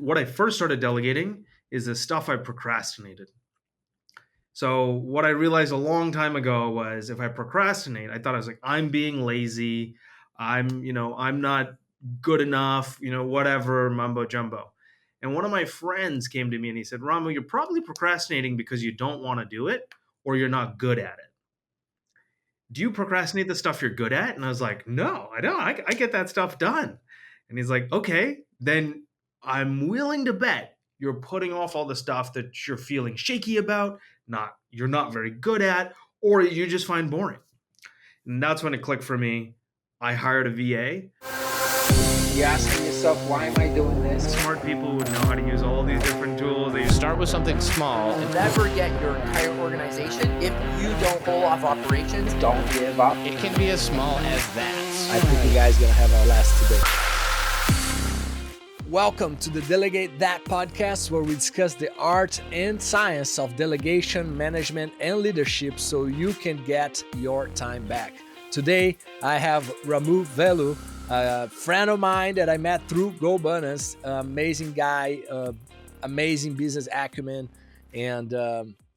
what I first started delegating is the stuff I procrastinated. So what I realized a long time ago was if I procrastinate, I thought I was like, I'm being lazy. I'm not good enough, whatever, mumbo jumbo. And one of my friends came to me and he said, Ramu, you're probably procrastinating because you don't want to do it or you're not good at it. Do you procrastinate the stuff you're good at? And I was like, no, I don't. I get that stuff done. And he's like, okay, then I'm willing to bet you're putting off all the stuff that you're feeling shaky about, you're not very good at, or you just find boring. And that's when it clicked for me. I hired a VA. You're asking yourself, why am I doing this? Smart people would know how to use all these different tools. They Start with something small. You'll never get your entire organization if you don't pull off operations. Don't give up. It can be as small as that. I think you guys are going to have a blast today. Welcome to the Delegate That podcast, where we discuss the art and science of delegation, management, and leadership so you can get your time back. Today, I have Ramu Velu, a friend of mine that I met through GoBonus, amazing guy, amazing business acumen, and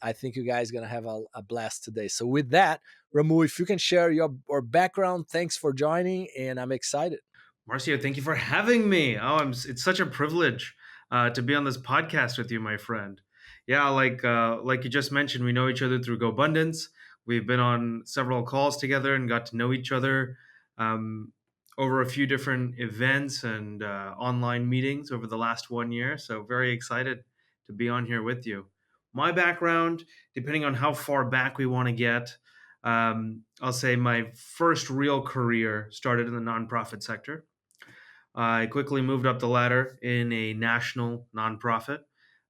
I think you guys are going to have a blast today. So with that, Ramu, if you can share your background, thanks for joining, and I'm excited. Marcio, thank you for having me. It's such a privilege to be on this podcast with you, my friend. Yeah, like you just mentioned, we know each other through GoBundance. We've been on several calls together and got to know each other over a few different events and online meetings over the last 1 year. So very excited to be on here with you. My background, depending on how far back we want to get, I'll say my first real career started in the nonprofit sector. I quickly moved up the ladder in a national nonprofit.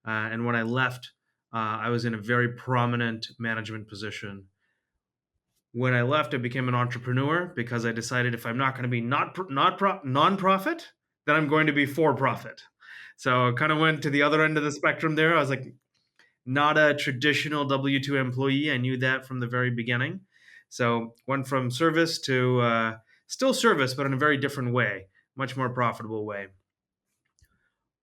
And when I left, I was in a very prominent management position. When I left, I became an entrepreneur because I decided if I'm not going to be nonprofit, then I'm going to be for profit. So I kind of went to the other end of the spectrum there. I was like, not a traditional W-2 employee. I knew that from the very beginning. So went from service to still service, but in a very different way, much more profitable way.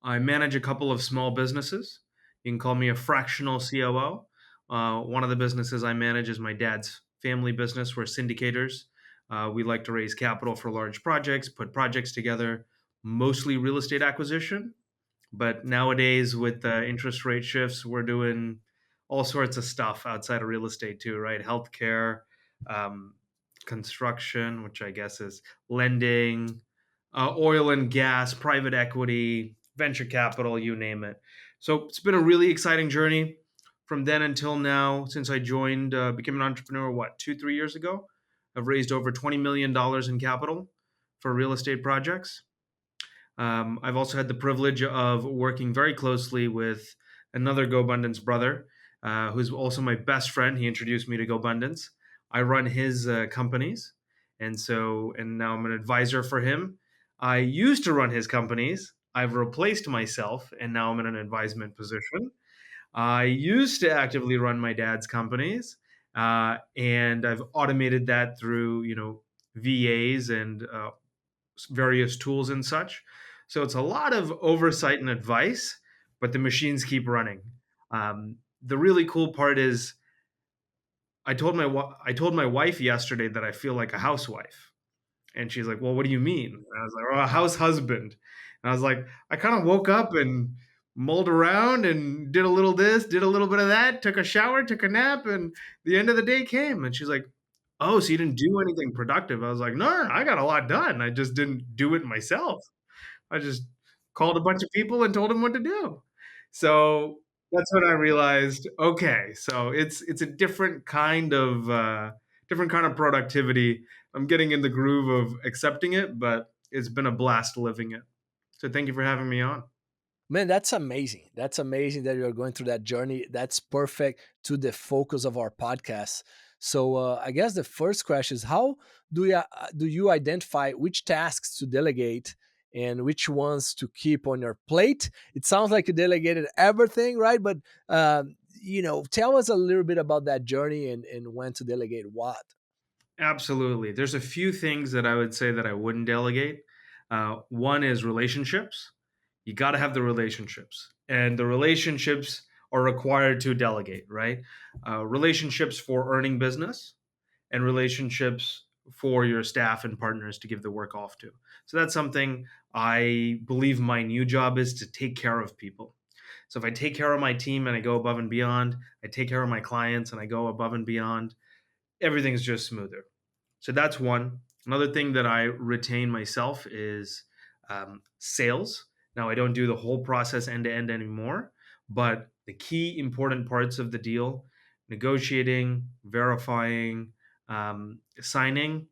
I manage a couple of small businesses. You can call me a fractional COO. One of the businesses I manage is my dad's family business. We're syndicators. We like to raise capital for large projects, put projects together, mostly real estate acquisition. But nowadays, with interest rate shifts, we're doing all sorts of stuff outside of real estate too, right? Healthcare, construction, which I guess is lending, oil and gas, private equity, venture capital, you name it. So it's been a really exciting journey from then until now. Since I joined, became an entrepreneur, 2-3 years ago? I've raised over $20 million in capital for real estate projects. I've also had the privilege of working very closely with another GoBundance brother, who's also my best friend. He introduced me to GoBundance. I run his companies, and now I'm an advisor for him. I used to run his companies. I've replaced myself, and now I'm in an advisement position. I used to actively run my dad's companies, and I've automated that through VAs and various tools and such. So it's a lot of oversight and advice, but the machines keep running. The really cool part is I told my wife yesterday that I feel like a housewife. And she's like, well, what do you mean? And I was like, oh, a house husband. And I was like, I kind of woke up and mulled around and did a little this, did a little bit of that, took a shower, took a nap, and the end of the day came. And she's like, oh, so you didn't do anything productive? I was like, no, I got a lot done. I just didn't do it myself. I just called a bunch of people and told them what to do. So that's when I realized, okay, so it's a different kind of productivity. I'm getting in the groove of accepting it, but it's been a blast living it. So thank you for having me on. Man, that's amazing. That's amazing that you're going through that journey. That's perfect to the focus of our podcast. So I guess the first question is, how do you identify which tasks to delegate and which ones to keep on your plate? It sounds like you delegated everything, right? But tell us a little bit about that journey and when to delegate what. Absolutely. There's a few things that I would say that I wouldn't delegate. One is relationships. you got to have the relationships, and the relationships are required to delegate, right? Relationships for earning business, and relationships for your staff and partners to give the work off to. So that's something I believe my new job is, to take care of people. So if I take care of my team and I go above and beyond, I take care of my clients and I go above and beyond, everything's just smoother. So that's one. Another thing that I retain myself is sales. Now, I don't do the whole process end to end anymore, but the key important parts of the deal, negotiating, verifying, signing,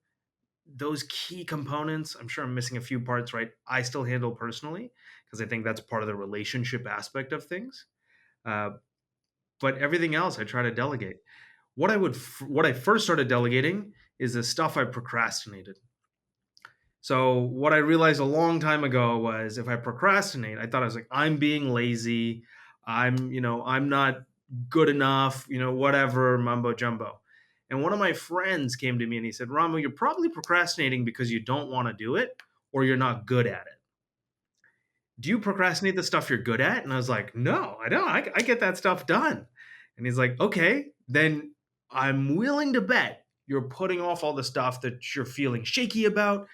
those key components, I'm sure I'm missing a few parts, right? I still handle personally because I think that's part of the relationship aspect of things. Uh, but everything else I try to delegate. What I first started delegating is the stuff I procrastinated. So what I realized a long time ago was, if I procrastinate, I thought I was like, I'm being lazy, I'm not good enough, whatever mumbo jumbo. And one of my friends came to me and he said, Ramu, you're probably procrastinating because you don't want to do it, or you're not good at it. Do you procrastinate the stuff you're good at? And I was like, no, I don't. I get that stuff done. And he's like, okay, then I'm willing to bet you're putting off all the stuff that you're feeling shaky about,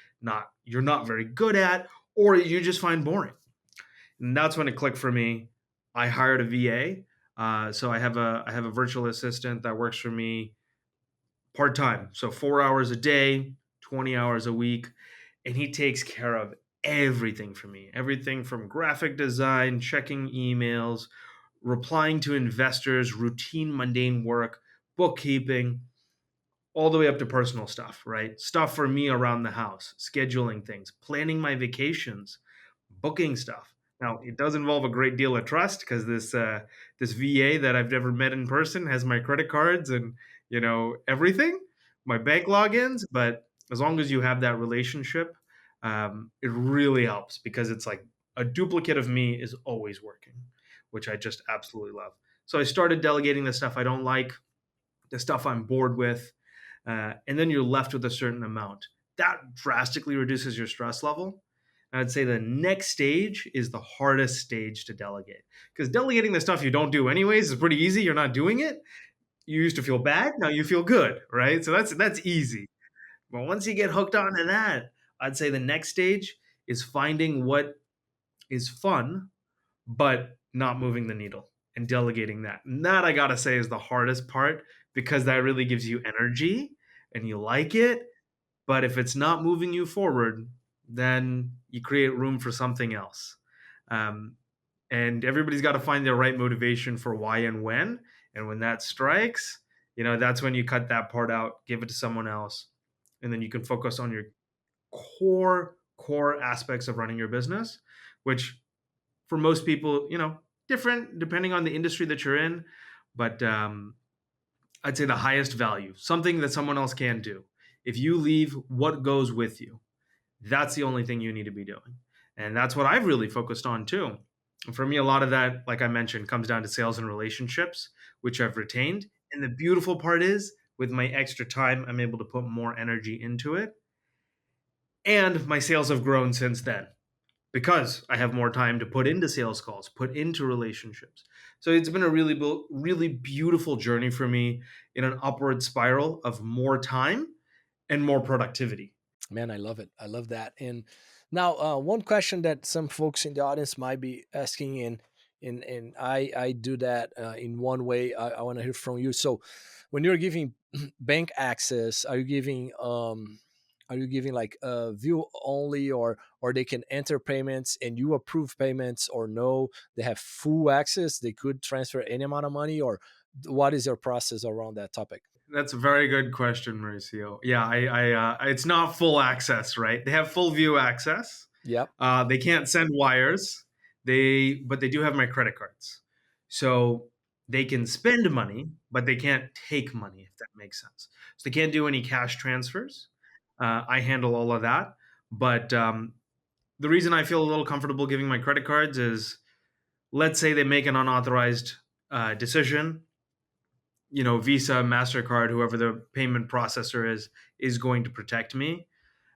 you're not very good at, or you just find boring. And that's when it clicked for me. I hired a VA. So I have a virtual assistant that works for me part time. So 4 hours a day, 20 hours a week, and he takes care of everything for me. Everything from graphic design, checking emails, replying to investors, routine mundane work, bookkeeping, all the way up to personal stuff, right? Stuff for me around the house, scheduling things, planning my vacations, booking stuff. Now, it does involve a great deal of trust because this VA that I've never met in person has my credit cards and everything, my bank logins. But as long as you have that relationship, it really helps, because it's like a duplicate of me is always working, which I just absolutely love. So I started delegating the stuff I don't like, the stuff I'm bored with, and then you're left with a certain amount. That drastically reduces your stress level. I'd say the next stage is the hardest stage to delegate, because delegating the stuff you don't do anyways is pretty easy. You're not doing it. You used to feel bad, now you feel good, right? So that's easy. But once you get hooked onto that, I'd say the next stage is finding what is fun but not moving the needle, and delegating that. And that, I gotta say, is the hardest part, because that really gives you energy and you like it. But if it's not moving you forward, then you create room for something else. Um, and everybody's got to find their right motivation for why and when. And when that strikes, that's when you cut that part out, give it to someone else, and then you can focus on your core aspects of running your business, which for most people, different depending on the industry that you're in. But I'd say the highest value, something that someone else can do. If you leave, what goes with you? That's the only thing you need to be doing. And that's what I've really focused on too. And for me, a lot of that, like I mentioned, comes down to sales and relationships, which I've retained. And the beautiful part is, with my extra time, I'm able to put more energy into it. And my sales have grown since then, because I have more time to put into sales calls, put into relationships. So it's been a really beautiful journey for me, in an upward spiral of more time and more productivity. Man, I love it. I love that. And now, one question that some folks in the audience might be asking, and I do that in one way. I want to hear from you. So, when you're giving bank access, are you giving like view only, or they can enter payments and you approve payments, or no, they have full access, they could transfer any amount of money, or what is your process around that topic? That's a very good question, Mauricio. Yeah, it's not full access, right? They have full view access. Yep. They can't send wires. But they do have my credit cards, so they can spend money, but they can't take money, if that makes sense. So they can't do any cash transfers. I handle all of that. But the reason I feel a little comfortable giving my credit cards is, let's say they make an unauthorized decision. Visa, MasterCard, whoever the payment processor is going to protect me.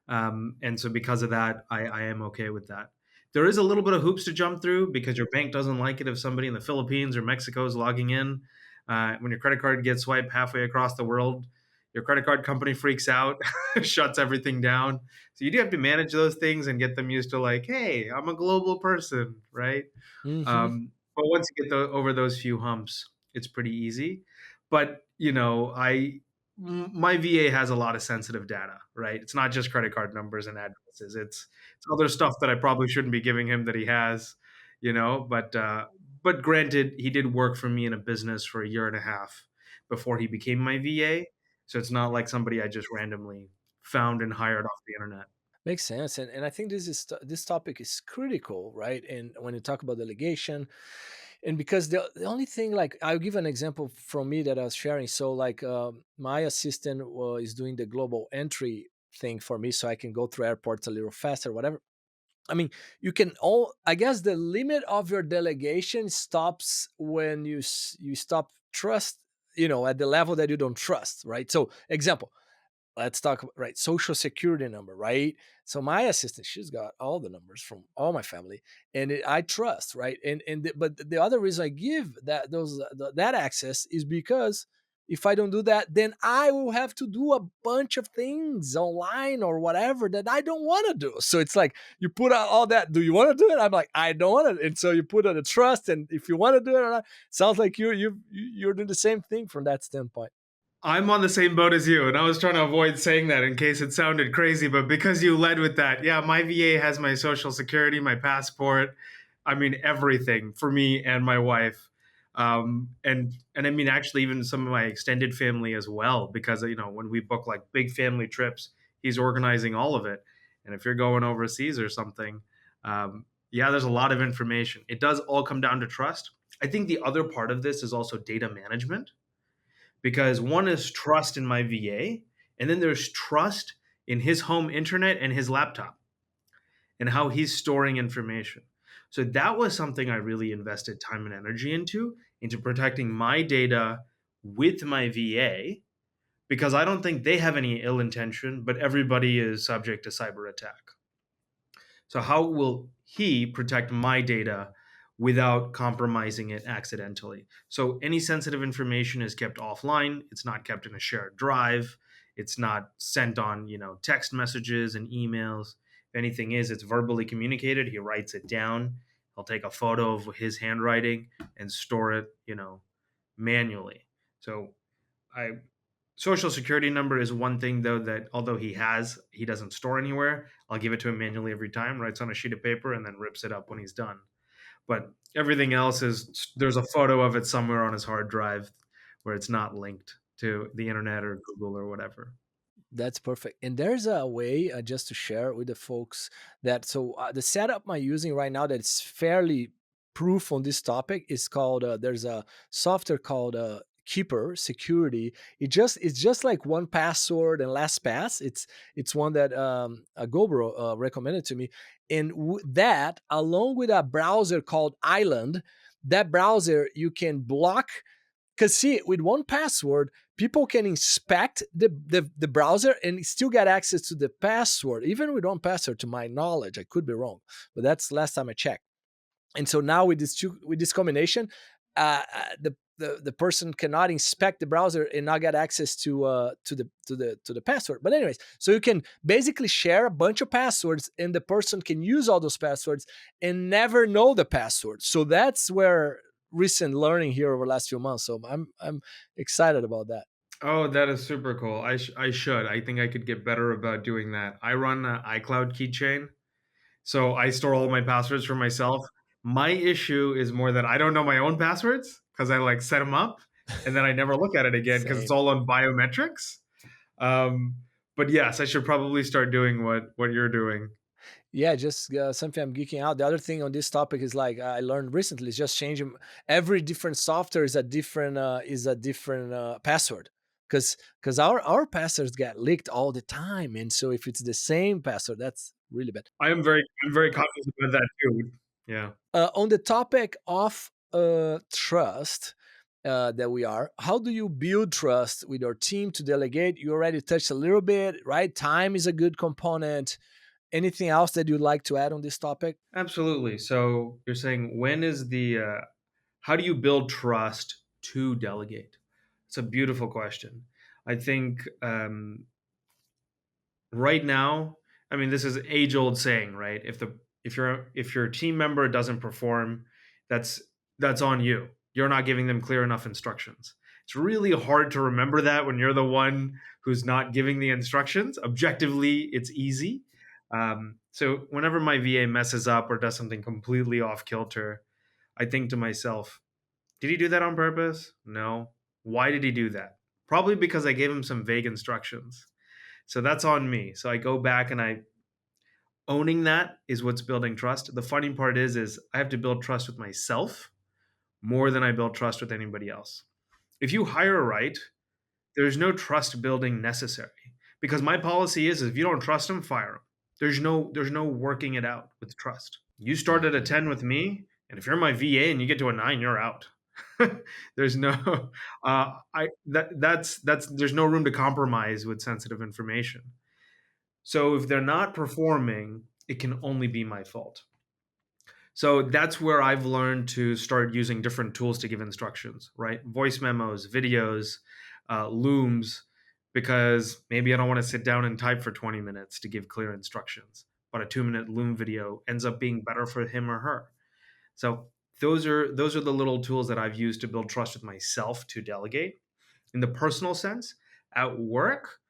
And so because of that, I am okay with that. There is a little bit of hoops to jump through because your bank doesn't like it if somebody in the Philippines or Mexico is logging in. When your credit card gets swiped halfway across the world, your credit card company freaks out, shuts everything down. So you do have to manage those things and get them used to like, hey, I'm a global person, right? Hmm. But once you get over those few humps, it's pretty easy. But my VA has a lot of sensitive data, right? It's not just credit card numbers and addresses. It's other stuff that I probably shouldn't be giving him that he has, you know. But granted, he did work for me in a business for a year and a half before he became my VA, so it's not like somebody I just randomly found and hired off the internet. Makes sense, and I think this topic is critical, right? And when you talk about delegation, and because the only thing, like, I'll give an example from me that I was sharing. So like, my assistant is doing the global entry thing for me, so I can go through airports a little faster, whatever. I mean, you can all. I guess the limit of your delegation stops when you stop trust. At the level that you don't trust, right? So, example, let's talk about, right, social security number, right? So my assistant, she's got all the numbers from all my family, and I trust, right? But the other reason I give that access is because if I don't do that, then I will have to do a bunch of things online or whatever that I don't want to do. So it's like, you put out all that, do you want to do it? I'm like, I don't want it. And so you put on the trust, and if you want to do it or not. Sounds like you're doing the same thing from that standpoint. I'm on the same boat as you, and I was trying to avoid saying that in case it sounded crazy, but because you led with that, yeah, my VA has my social security, my passport, I mean everything for me and my wife. And I mean actually even some of my extended family as well, because when we book like big family trips, he's organizing all of it. And if you're going overseas or something, yeah, there's a lot of information. It does all come down to trust. I think the other part of this is also data management, because one is trust in my VA, and then there's trust in his home internet and his laptop and how he's storing information. So that was something I really invested time and energy into protecting my data with my VA, because I don't think they have any ill intention, but everybody is subject to cyber attack. So how will he protect my data without compromising it accidentally? So any sensitive information is kept offline. It's not kept in a shared drive. It's not sent on, text messages and emails. If anything is, it's verbally communicated. He writes it down. He'll take a photo of his handwriting and store it, manually. So I social security number is one thing though that although he doesn't store anywhere. I'll give it to him manually every time, writes on a sheet of paper and then rips it up when he's done. But everything else is there's a photo of it somewhere on his hard drive where it's not linked to the internet or Google or whatever. That's perfect. And there's a way, just to share with the folks, that the setup I'm using right now that's fairly proof on this topic is called, there's a software called Keeper Security. It's just like one password and LastPass. It's one that a Gobro recommended to me, and that, along with a browser called Island, that browser you can block. Because see, with one password, people can inspect the browser and still get access to the password, even with one password, to my knowledge. I could be wrong, but that's last time I checked. And so now with this combination, the person cannot inspect the browser and not get access to the password. But anyways, so you can basically share a bunch of passwords, and the person can use all those passwords and never know the password. So that's where recent learning here over the last few months. So I'm excited about that. Oh, that is super cool. I should. I think I could get better about doing that. I run an iCloud keychain, so I store all my passwords for myself. My issue is more that I don't know my own passwords because I like set them up and then I never look at it again because it's Same. all on biometrics. Um, but yes, I should probably start doing what you're doing. Yeah, just something I'm geeking out. The other thing on this topic is, like, I learned recently, is just changing every different software is a different password, because our passwords get leaked all the time, and so if it's the same password, that's really bad. I'm very cognizant of that too. Yeah. On the topic of trust, that we are, how do you build trust with your team to delegate? You already touched a little bit, right? Time is a good component. Anything else that you'd like to add on this topic? Absolutely. So you're saying when is the how do you build trust to delegate? It's a beautiful question. I think right now, I mean, this is age old saying, right? If your team member doesn't perform, that's that's on you. You're not giving them clear enough instructions. It's really hard to remember that when you're the one who's not giving the instructions. Objectively, it's easy. So whenever my VA messes up or does something completely off kilter, I think to myself, did he do that on purpose? No. Why did he do that? Probably because I gave him some vague instructions. So that's on me. So I go back and I owning that is what's building trust. The funny part is I have to build trust with myself more than I build trust with anybody else. If you hire right, there's no trust building necessary because my policy is if you don't trust them, fire them. There's no working it out with trust. You start at a 10 with me, and if you're my VA and you get to a 9, you're out. There's no I that's there's no room to compromise with sensitive information. So if they're not performing, it can only be my fault. So that's where I've learned to start using different tools to give instructions, right? Voice memos, videos, looms, because maybe I don't want to sit down and type for 20 minutes to give clear instructions, but a 2-minute loom video ends up being better for him or her. So those are the little tools that I've used to build trust with myself to delegate. In the personal sense, at work,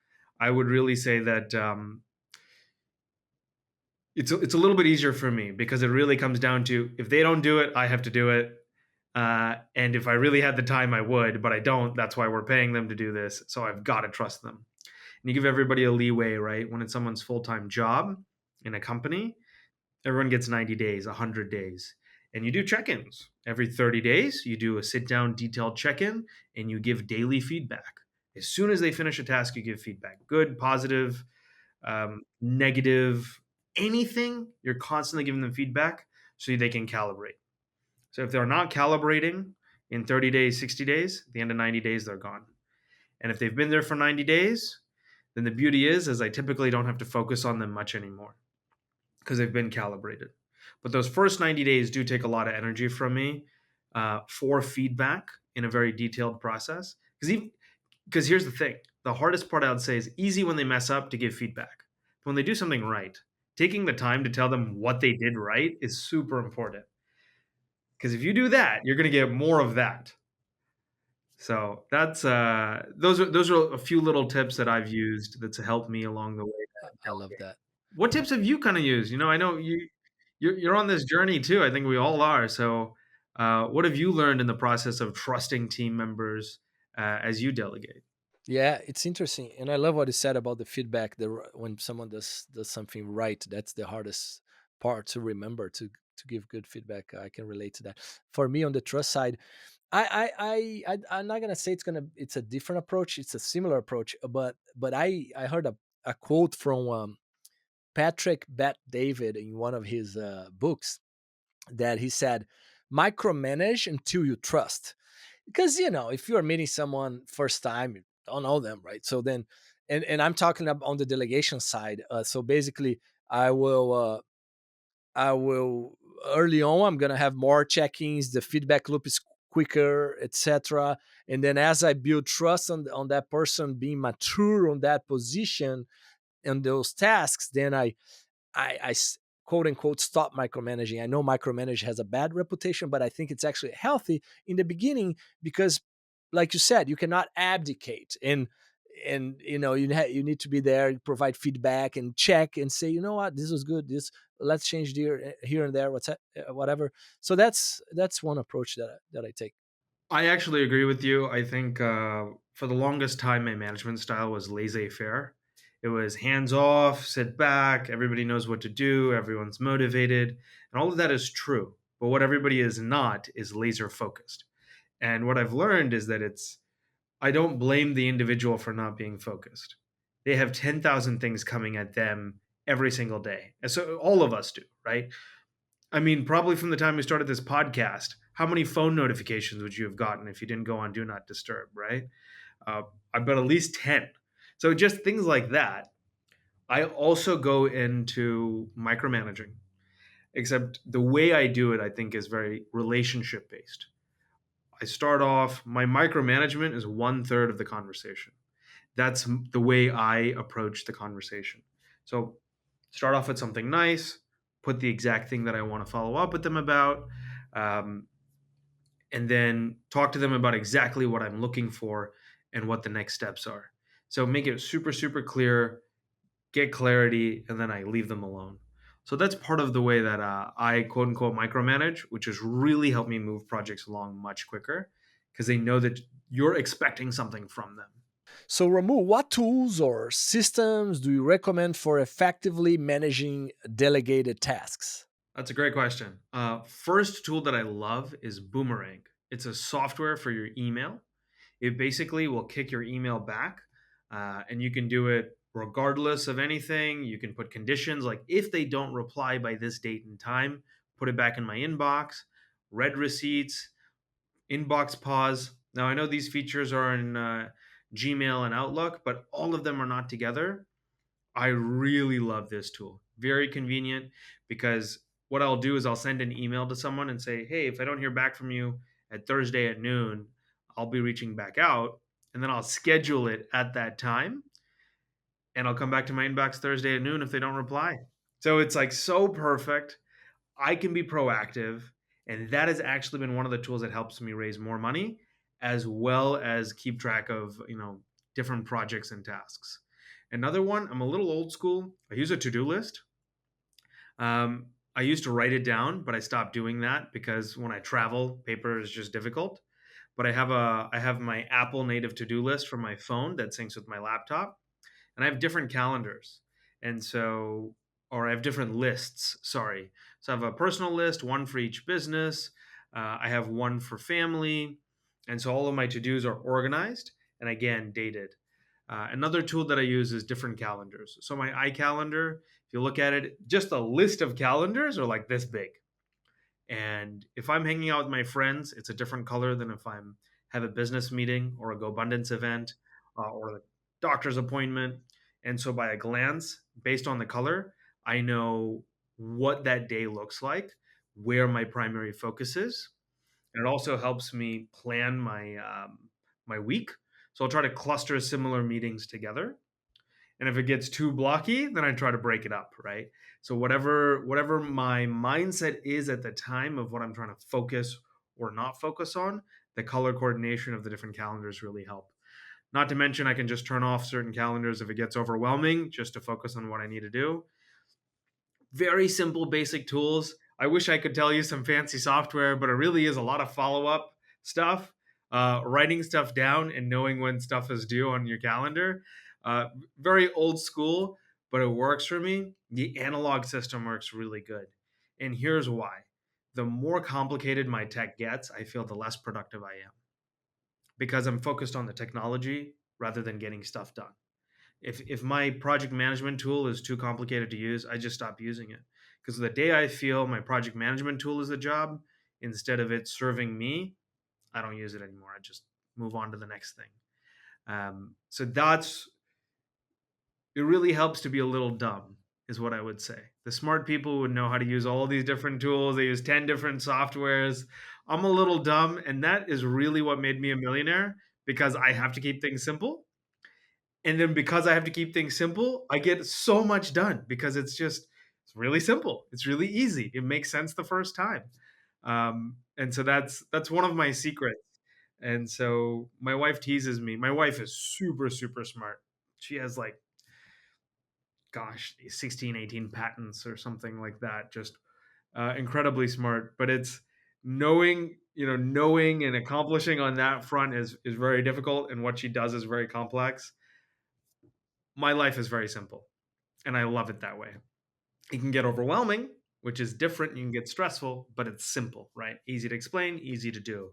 I would really say that it's a little bit easier for me because it really comes down to if they don't do it, I have to do it. And if I really had the time, I would, but I don't. That's why we're paying them to do this. So I've got to trust them. And you give everybody a leeway, right? When it's someone's full time job in a company, everyone gets 90 days, 100 days. And you do check ins every 30 days. You do a sit down, detailed check in, and you give daily feedback. As soon as they finish a task, you give feedback good, positive, negative, anything, you're constantly giving them feedback so they can calibrate. So if they're not calibrating in 30 days, 60 days, at the end of 90 days, they're gone. And if they've been there for 90 days, then the beauty is I typically don't have to focus on them much anymore because they've been calibrated. But those first 90 days do take a lot of energy from me for feedback in a very detailed process. Because here's the thing, the hardest part I would say is easy when they mess up to give feedback. But when they do something right, taking the time to tell them what they did right is super important. Because if you do that, you're going to get more of that. So that's those are a few little tips that I've used that's helped me along the way to I love delegate. that. What tips have you kind of used? I know you're on this journey too. I think we all are. So, what have you learned in the process of trusting team members as you delegate? Yeah, it's interesting, and I love what you said about the feedback. When someone does something right, that's the hardest part to remember to give good feedback. I can relate to that. For me, on the trust side, I'm not gonna say it's a different approach. It's a similar approach, but I heard a quote from Patrick Bet David in one of his books that he said, "Micromanage until you trust." Because if you are meeting someone first time, you don't know them, right? So then, and I'm talking about on the delegation side. So basically, I will. I will early on. I'm gonna have more check-ins. The feedback loop is quicker, etc. And then as I build trust on that person being mature on that position and those tasks, then I quote unquote stop micromanaging. I know micromanage has a bad reputation, but I think it's actually healthy in the beginning because, like you said, you cannot abdicate and you need to be there, provide feedback and check and say, you know what, this was good. This let's change here and there, whatever. So that's one approach that I take. I actually agree with you. I think for the longest time, my management style was laissez faire. It was hands off, sit back, everybody knows what to do, everyone's motivated, and all of that is true. But what everybody is not is laser focused. And what I've learned is that I don't blame the individual for not being focused. They have 10,000 things coming at them every single day. And so all of us do, right? I mean, probably from the time we started this podcast, how many phone notifications would you have gotten if you didn't go on Do Not Disturb, right? I bet at least 10. So just things like that. I also go into micromanaging, except the way I do it, I think, is very relationship based. I start off, my micromanagement is one third of the conversation. That's the way I approach the conversation. So start off with something nice, put the exact thing that I want to follow up with them about, um, and then talk to them about exactly what I'm looking for and what the next steps are. So make it super, super clear, get clarity, and then I leave them alone. So that's part of the way that I quote unquote micromanage, which has really helped me move projects along much quicker because they know that you're expecting something from them. So, Ramu, what tools or systems do you recommend for effectively managing delegated tasks? That's a great question. First tool that I love is Boomerang. It's a software for your email. It basically will kick your email back, and you can do it regardless of anything. You can put conditions like if they don't reply by this date and time, put it back in my inbox, read receipts, inbox pause. Now, I know these features are in Gmail and Outlook, but all of them are not together. I really love this tool. Very convenient because what I'll do is I'll send an email to someone and say, "Hey, if I don't hear back from you at Thursday at noon, I'll be reaching back out." And then I'll schedule it at that time and I'll come back to my inbox Thursday at noon if they don't reply. So it's like so perfect. I can be proactive, and that has actually been one of the tools that helps me raise more money as well as keep track of, different projects and tasks. Another one, I'm a little old school. I use a to-do list. I used to write it down, but I stopped doing that because when I travel, paper is just difficult. But I have my Apple native to-do list from my phone that syncs with my laptop, and I have different calendars. And so, or I have different lists, sorry. So I have a personal list, one for each business. I have one for family. And so all of my to dos are organized and again, dated. Another tool that I use is different calendars. So my iCalendar, if you look at it, just a list of calendars are like this big. And if I'm hanging out with my friends, it's a different color than if I'm have a business meeting or a GoBundance event or a doctor's appointment. And so by a glance, based on the color, I know what that day looks like, where my primary focus is. And it also helps me plan my week. So I'll try to cluster similar meetings together, and if it gets too blocky, then I try to break it up, right? So whatever my mindset is at the time of what I'm trying to focus or not focus on, the color coordination of the different calendars really help. Not to mention I can just turn off certain calendars if it gets overwhelming just to focus on what I need to do. Very simple, basic tools. I wish I could tell you some fancy software, but it really is a lot of follow up stuff, writing stuff down and knowing when stuff is due on your calendar. Very old school, but it works for me. The analog system works really good. And here's why: the more complicated my tech gets, I feel the less productive I am because I'm focused on the technology rather than getting stuff done. If my project management tool is too complicated to use, I just stop using it. Because the day I feel my project management tool is the job, instead of it serving me, I don't use it anymore. I just move on to the next thing. So that's it. Really helps to be a little dumb, is what I would say. The smart people would know how to use all these different tools. They use 10 different softwares. I'm a little dumb, and that is really what made me a millionaire because I have to keep things simple, and then because I have to keep things simple, I get so much done because it's really simple. It's really easy. It makes sense the first time. And so that's one of my secrets. And so my wife teases me. My wife is super, super smart. She has like, gosh, 16, 18 patents or something like that. Just incredibly smart. But it's knowing and accomplishing on that front is very difficult. And what she does is very complex. My life is very simple, and I love it that way. It can get overwhelming, which is different. You can get stressful, but it's simple, right? Easy to explain, easy to do.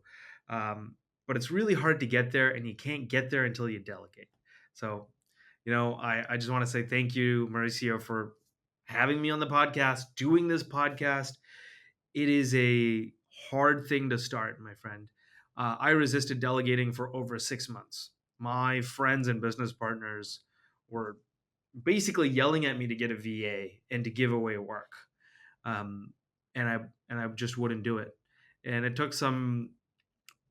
But it's really hard to get there, and you can't get there until you delegate. So, I just want to say thank you, Mauricio, for having me on the podcast, doing this podcast. It is a hard thing to start, my friend. I resisted delegating for over 6 months. My friends and business partners were basically yelling at me to get a VA and to give away work. Um, and I just wouldn't do it. And it took some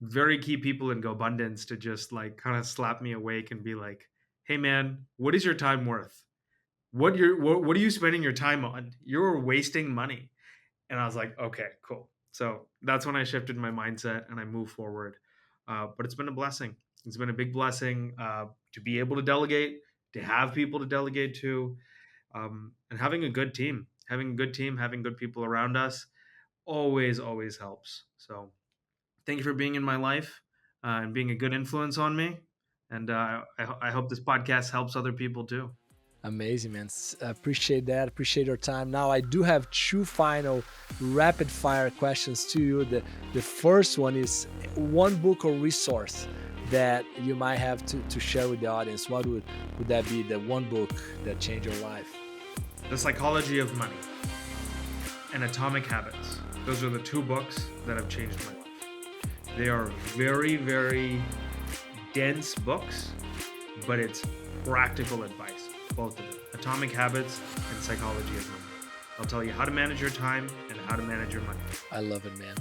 very key people in GoBundance to just like kind of slap me awake and be like, "Hey man, what is your time worth? What are you spending your time on? You're wasting money." And I was like, "Okay, cool." So that's when I shifted my mindset and I moved forward. But it's been a blessing. It's been a big blessing to be able to delegate, to have people to delegate to, and having a good team. Having a good team, having good people around us, always helps. So thank you for being in my life and being a good influence on me. And I hope this podcast helps other people too. Amazing, man. Appreciate that. Appreciate your time. Now, I do have two final rapid fire questions to you. The first one is one book or resource that you might have to share with the audience. What would that be? The one book that changed your life? The Psychology of Money and Atomic Habits. Those are the two books that have changed my life. They are very dense books, but it's practical advice, both of them. Atomic Habits and Psychology of Money. I'll tell you how to manage your time and how to manage your money. I love it, man.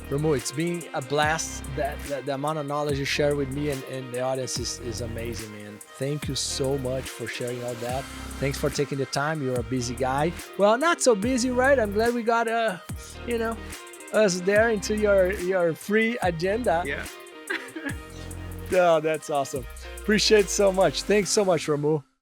Ramu, it's been a blast. That the amount of knowledge you share with me and the audience is amazing, man. Thank you so much for sharing all that. Thanks for taking the time. You're a busy guy. Well, not so busy, right? I'm glad we got us there into your free agenda. Yeah. Oh, that's awesome. Appreciate it so much. Thanks so much, Ramu.